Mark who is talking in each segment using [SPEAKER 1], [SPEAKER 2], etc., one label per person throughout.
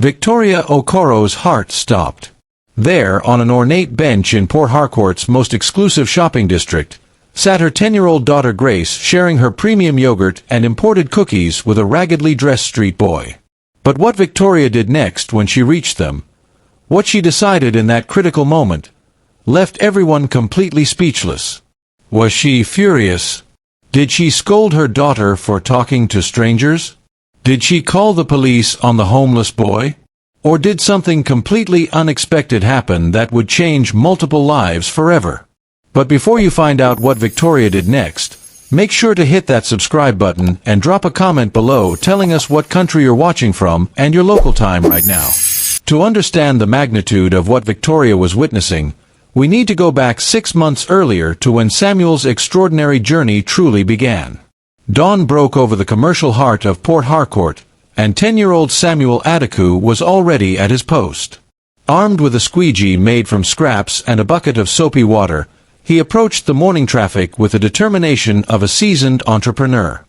[SPEAKER 1] Victoria Okoro's heart stopped. There, on an ornate bench in Port Harcourt's most exclusive shopping district, sat her 10-year-old daughter Grace, sharing her premium yogurt and imported cookies with a raggedly dressed street boy. But what Victoria did next when she reached them, what she decided in that critical moment, left everyone completely speechless. Was she furious? Did she scold her daughter for talking to strangers? Did she call the police on the homeless boy? Or did something completely unexpected happen that would change multiple lives forever? But before you find out what Victoria did next, make sure to hit that subscribe button and drop a comment below telling us what country you're watching from and your local time right now. To understand the magnitude of what Victoria was witnessing, we need to go back 6 months earlier to when Samuel's extraordinary journey truly began. Dawn broke over the commercial heart of Port Harcourt, and 10-year-old Samuel Adeku was already at his post. Armed with a squeegee made from scraps and a bucket of soapy water, he approached the morning traffic with the determination of a seasoned entrepreneur.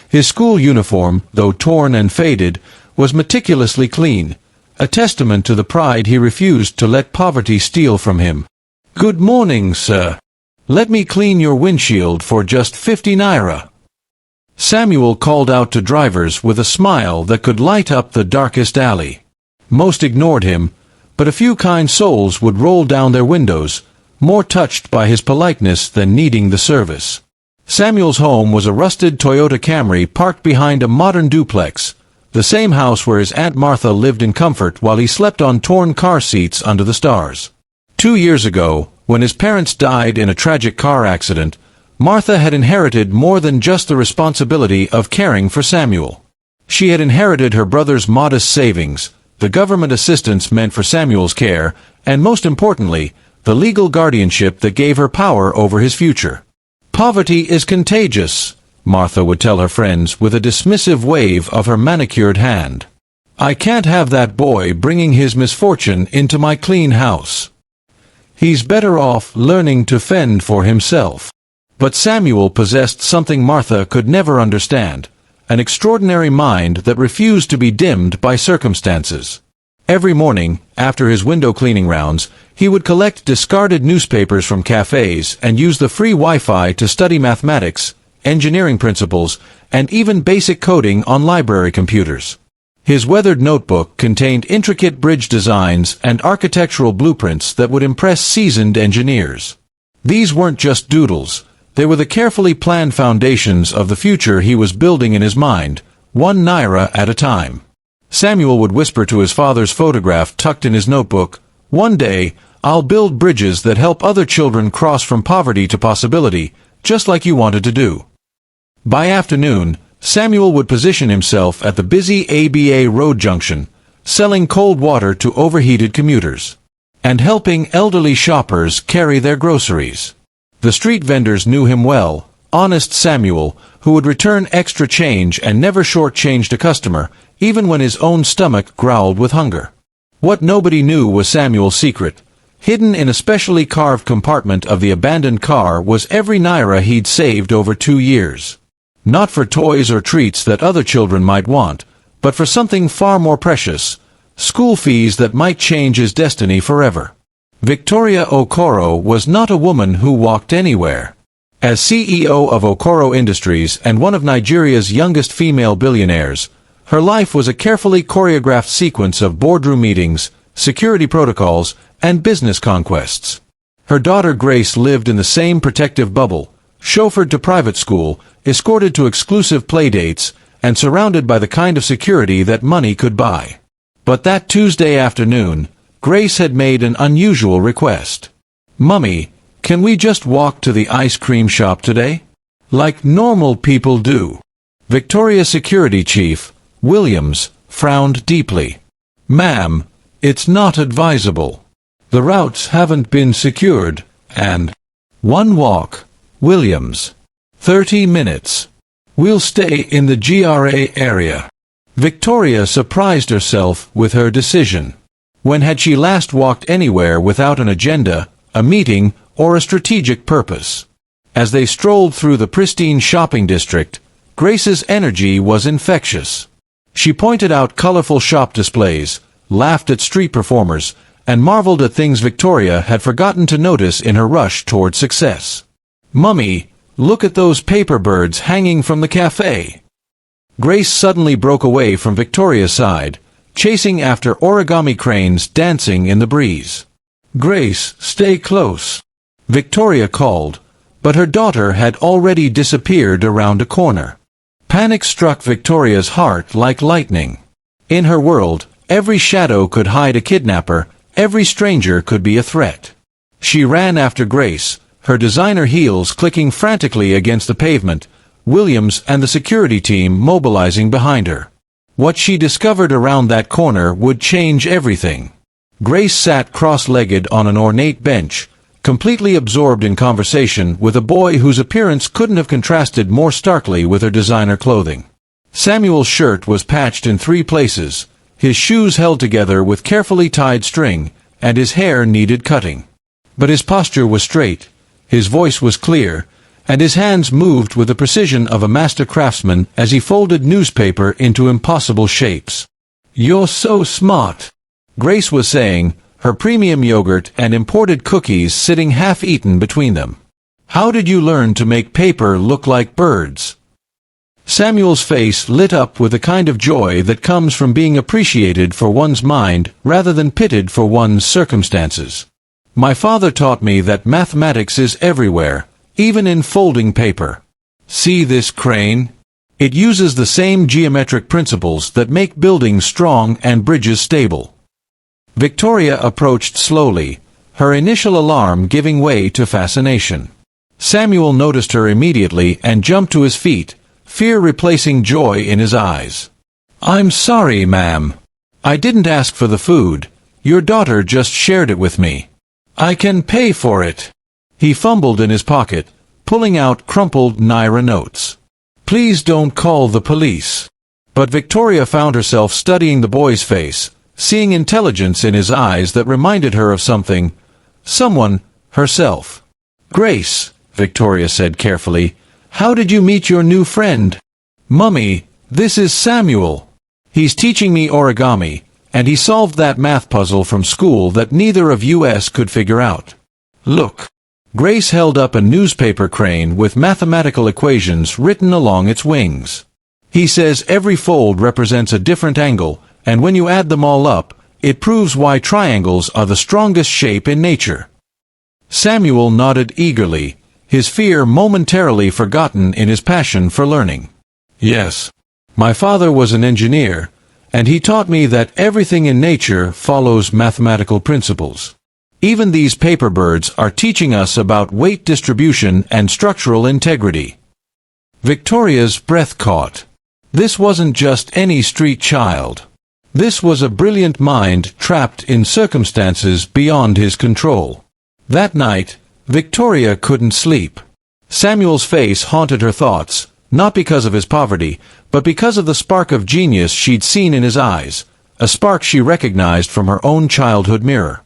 [SPEAKER 1] His school uniform, though torn and faded, was meticulously clean, a testament to the pride he refused to let poverty steal from him. "Good morning, sir. Let me clean your windshield for just 50 naira. Samuel called out to drivers with a smile that could light up the darkest alley. Most ignored him, but a few kind souls would roll down their windows, more touched by his politeness than needing the service. Samuel's home was a rusted Toyota Camry parked behind a modern duplex, the same house where his Aunt Martha lived in comfort while he slept on torn car seats under the stars. 2 years ago, when his parents died in a tragic car accident, Martha had inherited more than just the responsibility of caring for Samuel. She had inherited her brother's modest savings, the government assistance meant for Samuel's care, and most importantly, the legal guardianship that gave her power over his future. "Poverty is contagious," Martha would tell her friends with a dismissive wave of her manicured hand. "I can't have that boy bringing his misfortune into my clean house. He's better off learning to fend for himself." But Samuel possessed something Martha could never understand, an extraordinary mind that refused to be dimmed by circumstances. Every morning, after his window cleaning rounds, he would collect discarded newspapers from cafes and use the free Wi-Fi to study mathematics, engineering principles, and even basic coding on library computers. His weathered notebook contained intricate bridge designs and architectural blueprints that would impress seasoned engineers. These weren't just doodles. They were the carefully planned foundations of the future he was building in his mind, 1 naira at a time. Samuel would whisper to his father's photograph tucked in his notebook, "One day, I'll build bridges that help other children cross from poverty to possibility, just like you wanted to do." By afternoon, Samuel would position himself at the busy ABA road junction, selling cold water to overheated commuters, and helping elderly shoppers carry their groceries. The street vendors knew him well, honest Samuel, who would return extra change and never shortchanged a customer, even when his own stomach growled with hunger. What nobody knew was Samuel's secret. Hidden in a specially carved compartment of the abandoned car was every naira he'd saved over 2 years. Not for toys or treats that other children might want, but for something far more precious, school fees that might change his destiny forever. Victoria Okoro was not a woman who walked anywhere. As CEO of Okoro Industries and one of Nigeria's youngest female billionaires, her life was a carefully choreographed sequence of boardroom meetings, security protocols, and business conquests. Her daughter Grace lived in the same protective bubble, chauffeured to private school, escorted to exclusive playdates, and surrounded by the kind of security that money could buy. But that Tuesday afternoon, Grace had made an unusual request. "Mummy, can we just walk to the ice cream shop today? Like normal people do." Victoria Security Chief, Williams, frowned deeply. "Ma'am, it's not advisable. The routes haven't been secured, and—" "One walk, Williams. 30 minutes. We'll stay in the GRA area." Victoria surprised herself with her decision. When had she last walked anywhere without an agenda, a meeting, or a strategic purpose? As they strolled through the pristine shopping district, Grace's energy was infectious. She pointed out colorful shop displays, laughed at street performers, and marveled at things Victoria had forgotten to notice in her rush toward success. "Mummy, look at those paper birds hanging from the cafe." Grace suddenly broke away from Victoria's side, chasing after origami cranes dancing in the breeze. "Grace, stay close," Victoria called, but her daughter had already disappeared around a corner. Panic struck Victoria's heart like lightning. In her world, every shadow could hide a kidnapper, every stranger could be a threat. She ran after Grace, her designer heels clicking frantically against the pavement, Williams and the security team mobilizing behind her. What she discovered around that corner would change everything. Grace sat cross-legged on an ornate bench, completely absorbed in conversation with a boy whose appearance couldn't have contrasted more starkly with her designer clothing. Samuel's shirt was patched in 3 places, his shoes held together with carefully tied string, and his hair needed cutting. But his posture was straight, his voice was clear, and his hands moved with the precision of a master craftsman as he folded newspaper into impossible shapes. "You're so smart," Grace was saying, her premium yogurt and imported cookies sitting half-eaten between them. "How did you learn to make paper look like birds?" Samuel's face lit up with a kind of joy that comes from being appreciated for one's mind rather than pitted for one's circumstances. "My father taught me that mathematics is everywhere, even in folding paper. See this crane? It uses the same geometric principles that make buildings strong and bridges stable." Victoria approached slowly, her initial alarm giving way to fascination. Samuel noticed her immediately and jumped to his feet, fear replacing joy in his eyes. "I'm sorry, ma'am. I didn't ask for the food. Your daughter just shared it with me. I can pay for it." He fumbled in his pocket, pulling out crumpled Naira notes. "Please don't call the police." But Victoria found herself studying the boy's face, seeing intelligence in his eyes that reminded her of someone, herself. "Grace," Victoria said carefully, "how did you meet your new friend?" "Mummy, this is Samuel. He's teaching me origami, and he solved that math puzzle from school that neither of us could figure out. Look." Grace held up a newspaper crane with mathematical equations written along its wings. "He says every fold represents a different angle, and when you add them all up, it proves why triangles are the strongest shape in nature." Samuel nodded eagerly, his fear momentarily forgotten in his passion for learning. "Yes. My father was an engineer, and he taught me that everything in nature follows mathematical principles. Even these paper birds are teaching us about weight distribution and structural integrity." Victoria's breath caught. This wasn't just any street child. This was a brilliant mind trapped in circumstances beyond his control. That night, Victoria couldn't sleep. Samuel's face haunted her thoughts, not because of his poverty, but because of the spark of genius she'd seen in his eyes, a spark she recognized from her own childhood mirror.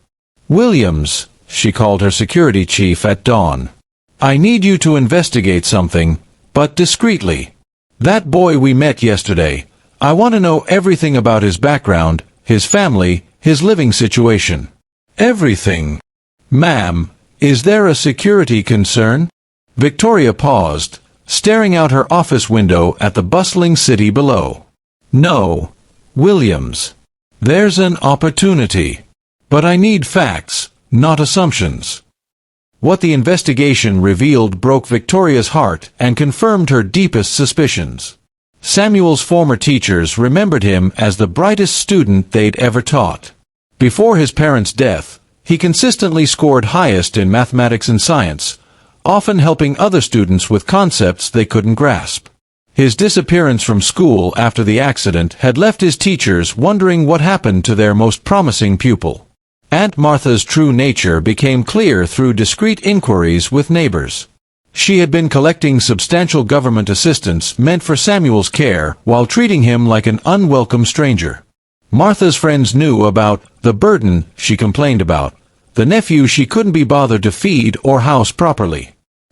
[SPEAKER 1] "Williams," she called her security chief at dawn. "I need you to investigate something, but discreetly. That boy we met yesterday, I want to know everything about his background, his family, his living situation. Everything." "Ma'am, is there a security concern?" Victoria paused, staring out her office window at the bustling city below. "No, Williams. There's an opportunity. But I need facts, not assumptions." What the investigation revealed broke Victoria's heart and confirmed her deepest suspicions. Samuel's former teachers remembered him as the brightest student they'd ever taught. Before his parents' death, he consistently scored highest in mathematics and science, often helping other students with concepts they couldn't grasp. His disappearance from school after the accident had left his teachers wondering what happened to their most promising pupil. Aunt Martha's true nature became clear through discreet inquiries with neighbors. She had been collecting substantial government assistance meant for Samuel's care while treating him like an unwelcome stranger. Martha's friends knew about the burden she complained about, the nephew she couldn't be bothered to feed or house properly.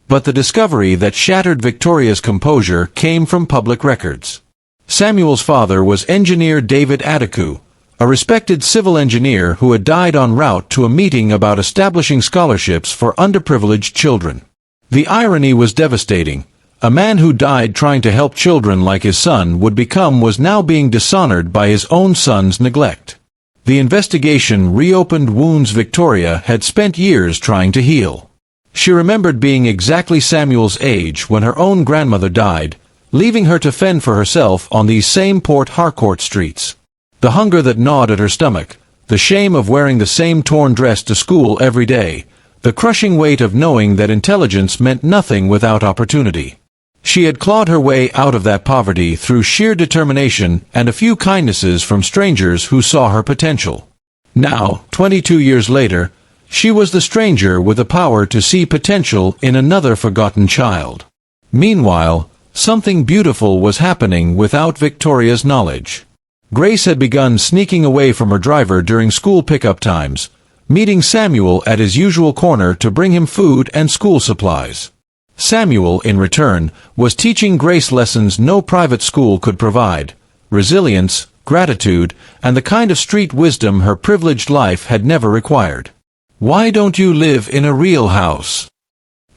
[SPEAKER 1] But the discovery that shattered Victoria's composure came from public records. Samuel's father was engineer David Adeku, a respected civil engineer who had died en route to a meeting about establishing scholarships for underprivileged children. The irony was devastating. A man who died trying to help children like his son was now being dishonored by his own son's neglect. The investigation reopened wounds Victoria had spent years trying to heal. She remembered being exactly Samuel's age when her own grandmother died, leaving her to fend for herself on these same Port Harcourt streets. The hunger that gnawed at her stomach, the shame of wearing the same torn dress to school every day, the crushing weight of knowing that intelligence meant nothing without opportunity. She had clawed her way out of that poverty through sheer determination and a few kindnesses from strangers who saw her potential. Now, 22 years later, she was the stranger with the power to see potential in another forgotten child. Meanwhile, something beautiful was happening without Victoria's knowledge. Grace had begun sneaking away from her driver during school pickup times, meeting Samuel at his usual corner to bring him food and school supplies. Samuel, in return, was teaching Grace lessons no private school could provide: resilience, gratitude, and the kind of street wisdom her privileged life had never required. "Why don't you live in a real house?"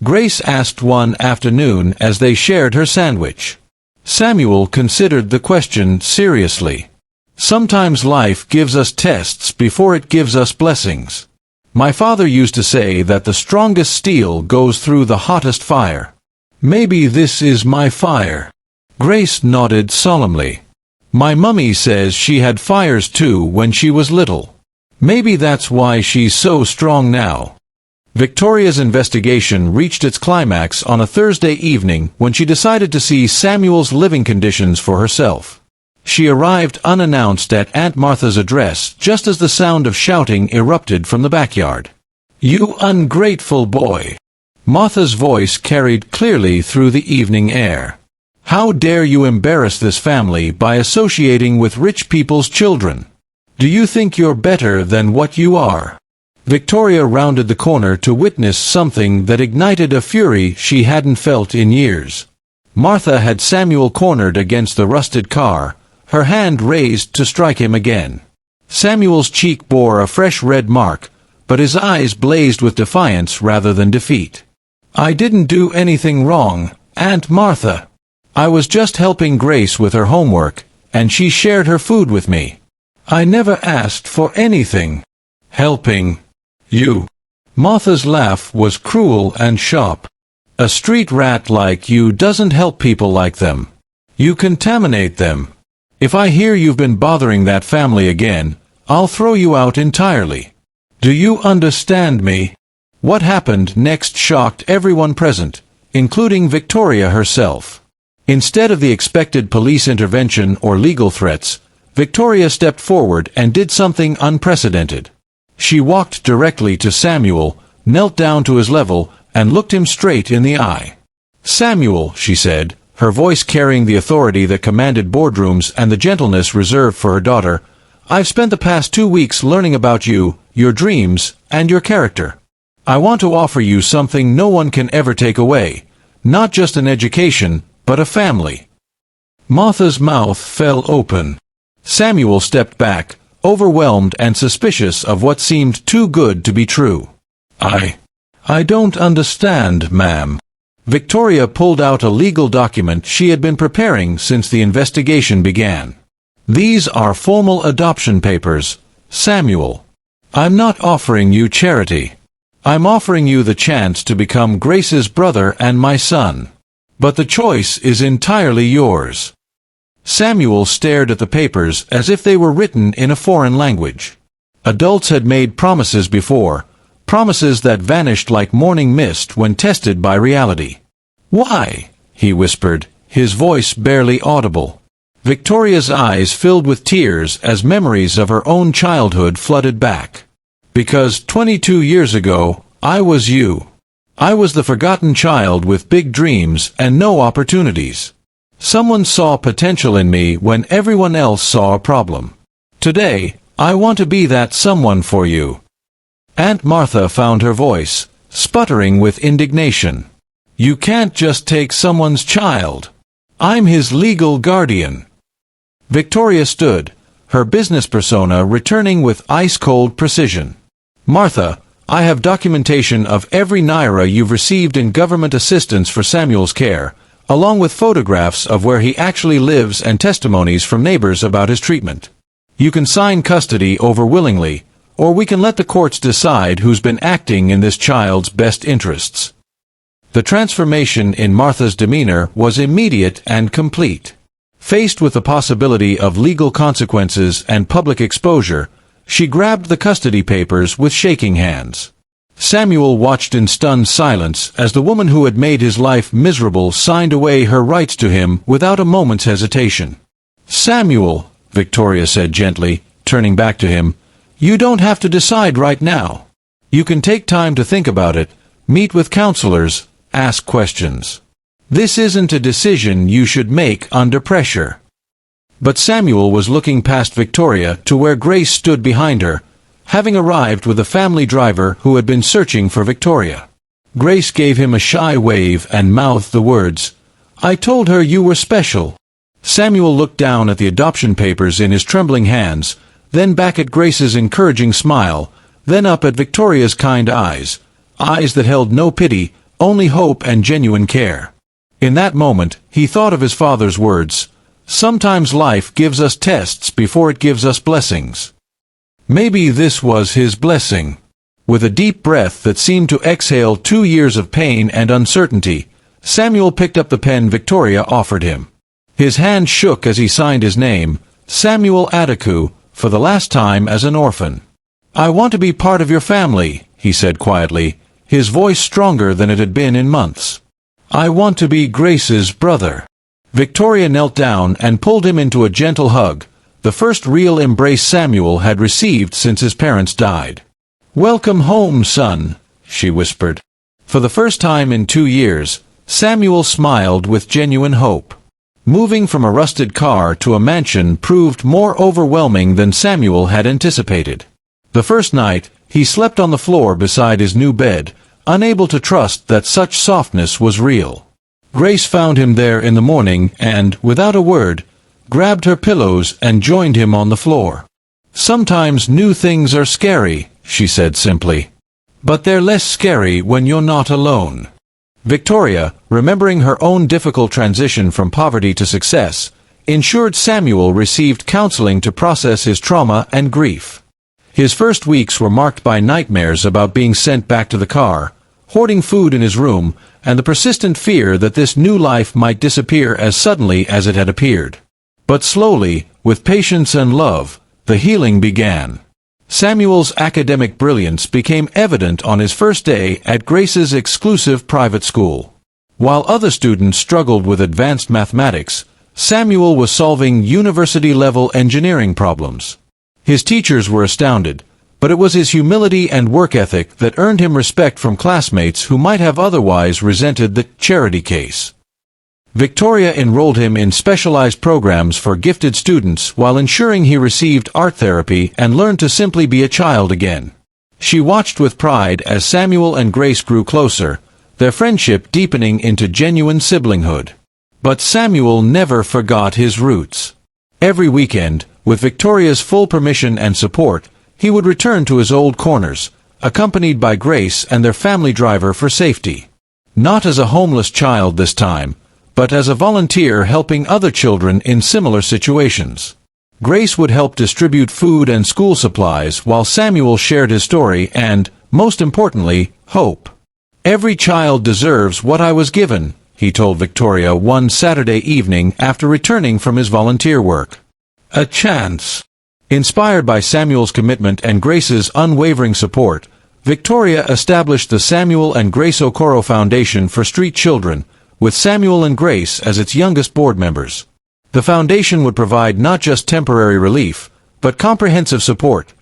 [SPEAKER 1] Grace asked one afternoon as they shared her sandwich. Samuel considered the question seriously. "Sometimes life gives us tests before it gives us blessings. My father used to say that the strongest steel goes through the hottest fire. Maybe this is my fire." Grace nodded solemnly. "My mummy says she had fires too when she was little. Maybe that's why she's so strong now." Victoria's investigation reached its climax on a Thursday evening when she decided to see Samuel's living conditions for herself. She arrived unannounced at Aunt Martha's address just as the sound of shouting erupted from the backyard. "You ungrateful boy!" Martha's voice carried clearly through the evening air. "How dare you embarrass this family by associating with rich people's children? Do you think you're better than what you are?" Victoria rounded the corner to witness something that ignited a fury she hadn't felt in years. Martha had Samuel cornered against the rusted car, her hand raised to strike him again. Samuel's cheek bore a fresh red mark, but his eyes blazed with defiance rather than defeat. "I didn't do anything wrong, Aunt Martha. I was just helping Grace with her homework, and she shared her food with me. I never asked for anything." "Helping you?" Martha's laugh was cruel and sharp. "A street rat like you doesn't help people like them. You contaminate them. If I hear you've been bothering that family again, I'll throw you out entirely. Do you understand me?" What happened next shocked everyone present, including Victoria herself. Instead of the expected police intervention or legal threats, Victoria stepped forward and did something unprecedented. She walked directly to Samuel, knelt down to his level, and looked him straight in the eye. "Samuel," she said, her voice carrying the authority that commanded boardrooms and the gentleness reserved for her daughter, "I've spent the past 2 weeks learning about you, your dreams, and your character. I want to offer you something no one can ever take away, not just an education, but a family." Martha's mouth fell open. Samuel stepped back, overwhelmed and suspicious of what seemed too good to be true. I don't understand, ma'am." Victoria pulled out a legal document she had been preparing since the investigation began. "These are formal adoption papers, Samuel. I'm not offering you charity. I'm offering you the chance to become Grace's brother and my son. But the choice is entirely yours." Samuel stared at the papers as if they were written in a foreign language. Adults had made promises before, promises that vanished like morning mist when tested by reality. "Why?" he whispered, his voice barely audible. Victoria's eyes filled with tears as memories of her own childhood flooded back. "Because 22 years ago, I was you. I was the forgotten child with big dreams and no opportunities. Someone saw potential in me when everyone else saw a problem. Today, I want to be that someone for you." Aunt Martha found her voice, sputtering with indignation. "You can't just take someone's child. I'm his legal guardian." Victoria stood, her business persona returning with ice-cold precision. "Martha, I have documentation of every naira you've received in government assistance for Samuel's care, along with photographs of where he actually lives and testimonies from neighbors about his treatment. You can sign custody over willingly, or we can let the courts decide who's been acting in this child's best interests." The transformation in Martha's demeanor was immediate and complete. Faced with the possibility of legal consequences and public exposure, she grabbed the custody papers with shaking hands. Samuel watched in stunned silence as the woman who had made his life miserable signed away her rights to him without a moment's hesitation. "Samuel," Victoria said gently, turning back to him, "you don't have to decide right now. You can take time to think about it, meet with counselors, ask questions. This isn't a decision you should make under pressure." But Samuel was looking past Victoria to where Grace stood behind her, having arrived with a family driver who had been searching for Victoria. Grace gave him a shy wave and mouthed the words, "I told her you were special." Samuel looked down at the adoption papers in his trembling hands, then back at Grace's encouraging smile, then up at Victoria's kind eyes, eyes that held no pity, only hope and genuine care. In that moment, he thought of his father's words, "Sometimes life gives us tests before it gives us blessings." Maybe this was his blessing. With a deep breath that seemed to exhale 2 years of pain and uncertainty, Samuel picked up the pen Victoria offered him. His hand shook as he signed his name, Samuel Adeku, for the last time as an orphan. "I want to be part of your family," he said quietly, his voice stronger than it had been in months. "I want to be Grace's brother." Victoria knelt down and pulled him into a gentle hug, the first real embrace Samuel had received since his parents died. "Welcome home, son," she whispered. For the first time in 2 years, Samuel smiled with genuine hope. Moving from a rusted car to a mansion proved more overwhelming than Samuel had anticipated. The first night, he slept on the floor beside his new bed, unable to trust that such softness was real. Grace found him there in the morning and, without a word, grabbed her pillows and joined him on the floor. "Sometimes new things are scary," she said simply. "But they're less scary when you're not alone." Victoria, remembering her own difficult transition from poverty to success, ensured Samuel received counseling to process his trauma and grief. His first weeks were marked by nightmares about being sent back to the car, hoarding food in his room, and the persistent fear that this new life might disappear as suddenly as it had appeared. But slowly, with patience and love, the healing began. Samuel's academic brilliance became evident on his first day at Grace's exclusive private school. While other students struggled with advanced mathematics, Samuel was solving university-level engineering problems. His teachers were astounded, but it was his humility and work ethic that earned him respect from classmates who might have otherwise resented the charity case. Victoria enrolled him in specialized programs for gifted students while ensuring he received art therapy and learned to simply be a child again. She watched with pride as Samuel and Grace grew closer, their friendship deepening into genuine siblinghood. But Samuel never forgot his roots. Every weekend, with Victoria's full permission and support, he would return to his old corners, accompanied by Grace and their family driver for safety. Not as a homeless child this time, but as a volunteer helping other children in similar situations. Grace would help distribute food and school supplies while Samuel shared his story and, most importantly, hope. "Every child deserves what I was given," he told Victoria one Saturday evening after returning from his volunteer work. "A chance." Inspired by Samuel's commitment and Grace's unwavering support, Victoria established the Samuel and Grace Okoro Foundation for Street Children, with Samuel and Grace as its youngest board members. The foundation would provide not just temporary relief, but comprehensive support,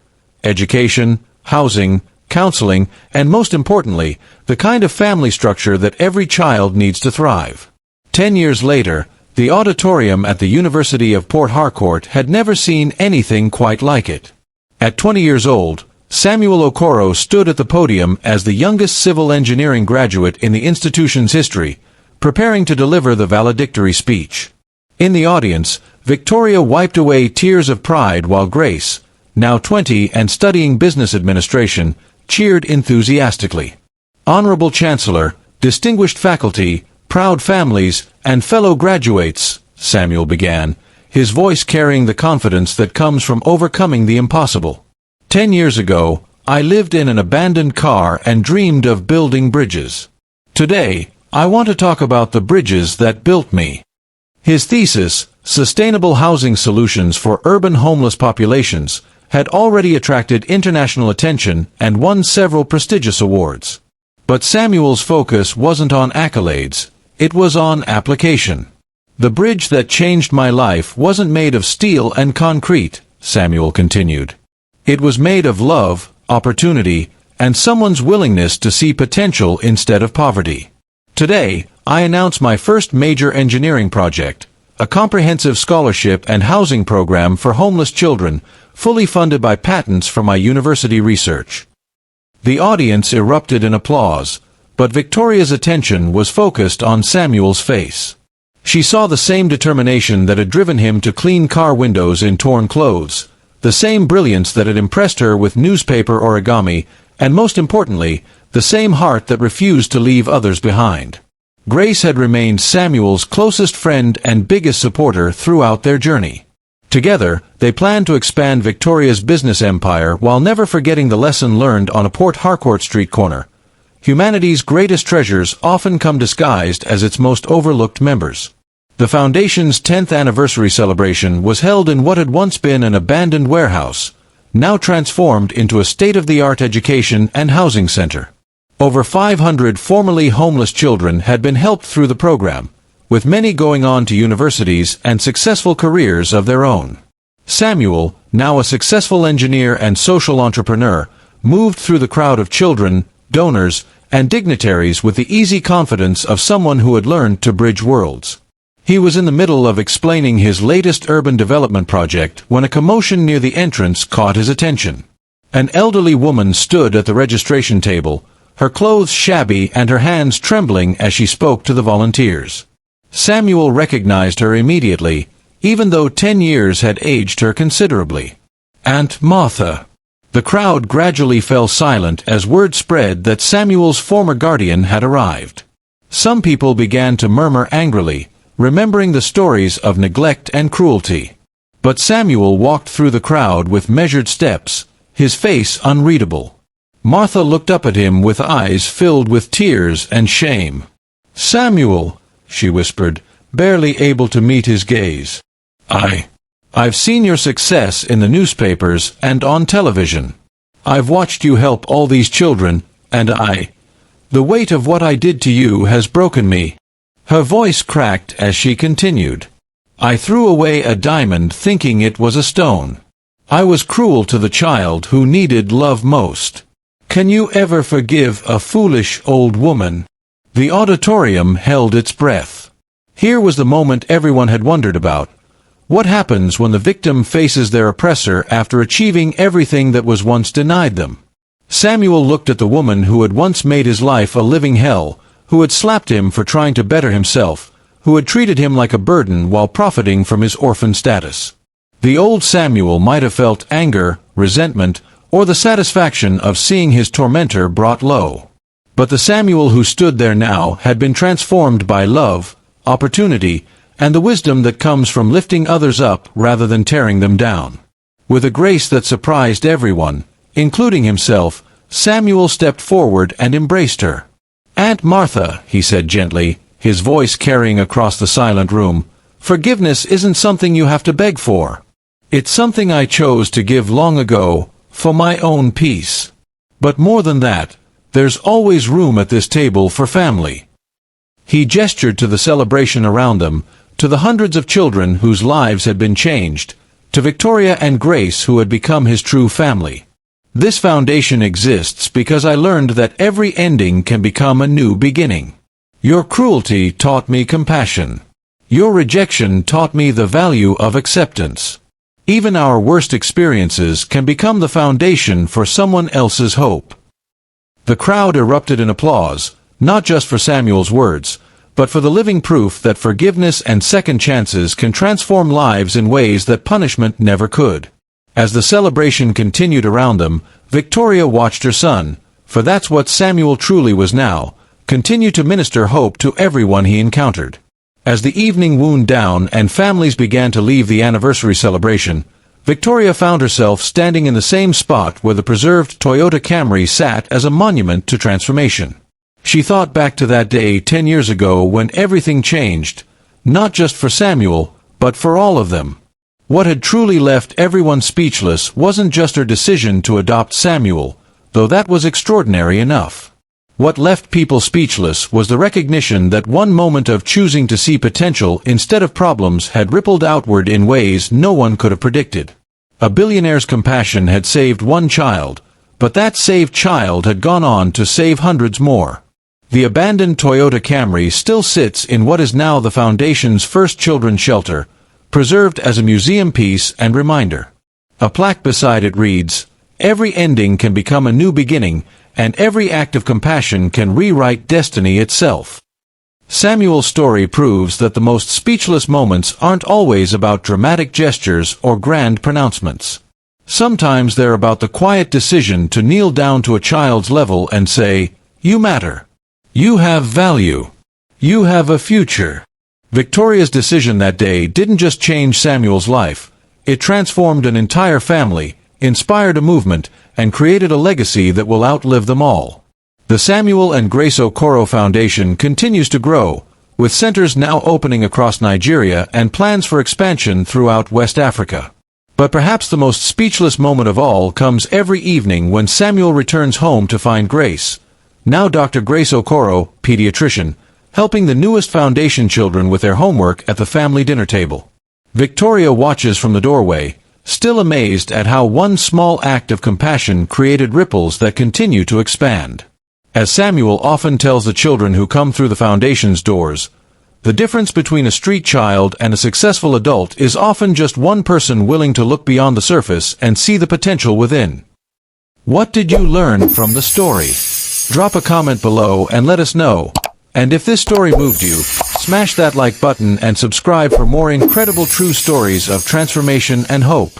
[SPEAKER 1] education, housing, counseling, and most importantly, the kind of family structure that every child needs to thrive. 10 years later, the auditorium at the University of Port Harcourt had never seen anything quite like it. At 20 years old, Samuel Okoro stood at the podium as the youngest civil engineering graduate in the institution's history, preparing to deliver the valedictory speech. In the audience, Victoria wiped away tears of pride while Grace, now 20 and studying business administration, cheered enthusiastically. "Honorable Chancellor, distinguished faculty, proud families, and fellow graduates," Samuel began, his voice carrying the confidence that comes from overcoming the impossible. "10 years ago, I lived in an abandoned car and dreamed of building bridges. Today, I want to talk about the bridges that built me." His thesis, Sustainable Housing Solutions for Urban Homeless Populations, had already attracted international attention and won several prestigious awards. But Samuel's focus wasn't on accolades, it was on application. "The bridge that changed my life wasn't made of steel and concrete," Samuel continued. "It was made of love, opportunity, and someone's willingness to see potential instead of poverty. Today, I announce my first major engineering project, a comprehensive scholarship and housing program for homeless children, fully funded by patents from my university research." The audience erupted in applause, but Victoria's attention was focused on Samuel's face. She saw the same determination that had driven him to clean car windows in torn clothes, the same brilliance that had impressed her with newspaper origami, and most importantly, the same heart that refused to leave others behind. Grace had remained Samuel's closest friend and biggest supporter throughout their journey. Together, they planned to expand Victoria's business empire while never forgetting the lesson learned on a Port Harcourt Street corner. Humanity's greatest treasures often come disguised as its most overlooked members. The Foundation's 10th anniversary celebration was held in what had once been an abandoned warehouse, now transformed into a state-of-the-art education and housing center. Over 500 formerly homeless children had been helped through the program, with many going on to universities and successful careers of their own. Samuel, now a successful engineer and social entrepreneur, moved through the crowd of children, donors, and dignitaries with the easy confidence of someone who had learned to bridge worlds. He was in the middle of explaining his latest urban development project when a commotion near the entrance caught his attention. An elderly woman stood at the registration table, her clothes shabby and her hands trembling as she spoke to the volunteers. Samuel recognized her immediately, even though 10 years had aged her considerably. "Aunt Martha." The crowd gradually fell silent as word spread that Samuel's former guardian had arrived. Some people began to murmur angrily, remembering the stories of neglect and cruelty. But Samuel walked through the crowd with measured steps, his face unreadable. Martha looked up at him with eyes filled with tears and shame. "Samuel," she whispered, barely able to meet his gaze. I've seen your success in the newspapers and on television. I've watched you help all these children, and the weight of what I did to you has broken me." Her voice cracked as she continued. "I threw away a diamond thinking it was a stone. I was cruel to the child who needed love most. Can you ever forgive a foolish old woman?" The auditorium held its breath. Here was the moment everyone had wondered about. What happens when the victim faces their oppressor after achieving everything that was once denied them? Samuel looked at the woman who had once made his life a living hell, who had slapped him for trying to better himself, who had treated him like a burden while profiting from his orphan status. The old Samuel might have felt anger, resentment, or the satisfaction of seeing his tormentor brought low. But the Samuel who stood there now had been transformed by love, opportunity, and the wisdom that comes from lifting others up rather than tearing them down. With a grace that surprised everyone, including himself, Samuel stepped forward and embraced her. "Aunt Martha," he said gently, his voice carrying across the silent room, "forgiveness isn't something you have to beg for. It's something I chose to give long ago, for my own peace. But more than that, there's always room at this table for family." He gestured to the celebration around them, to the hundreds of children whose lives had been changed, to Victoria and Grace who had become his true family. "This foundation exists because I learned that every ending can become a new beginning. Your cruelty taught me compassion. Your rejection taught me the value of acceptance. Even our worst experiences can become the foundation for someone else's hope." The crowd erupted in applause, not just for Samuel's words, but for the living proof that forgiveness and second chances can transform lives in ways that punishment never could. As the celebration continued around them, Victoria watched her son, for that's what Samuel truly was now, continue to minister hope to everyone he encountered. As the evening wound down and families began to leave the anniversary celebration, Victoria found herself standing in the same spot where the preserved Toyota Camry sat as a monument to transformation. She thought back to that day 10 years ago when everything changed, not just for Samuel, but for all of them. What had truly left everyone speechless wasn't just her decision to adopt Samuel, though that was extraordinary enough. What left people speechless was the recognition that one moment of choosing to see potential instead of problems had rippled outward in ways no one could have predicted. A billionaire's compassion had saved one child, but that saved child had gone on to save hundreds more. The abandoned Toyota Camry still sits in what is now the Foundation's first children's shelter, preserved as a museum piece and reminder. A plaque beside it reads, "Every ending can become a new beginning, and every act of compassion can rewrite destiny itself." Samuel's story proves that the most speechless moments aren't always about dramatic gestures or grand pronouncements. Sometimes they're about the quiet decision to kneel down to a child's level and say, "You matter. You have value. You have a future." Victoria's decision that day didn't just change Samuel's life, it transformed an entire family, inspired a movement, and created a legacy that will outlive them all. The Samuel and Grace Okoro Foundation continues to grow, with centers now opening across Nigeria and plans for expansion throughout West Africa. But perhaps the most speechless moment of all comes every evening when Samuel returns home to find Grace, now Dr. Grace Okoro, pediatrician, helping the newest foundation children with their homework at the family dinner table. Victoria watches from the doorway, still amazed at how one small act of compassion created ripples that continue to expand. As Samuel often tells the children who come through the foundation's doors, the difference between a street child and a successful adult is often just one person willing to look beyond the surface and see the potential within. What did you learn from the story? Drop a comment below and let us know. And if this story moved you, smash that like button and subscribe for more incredible true stories of transformation and hope.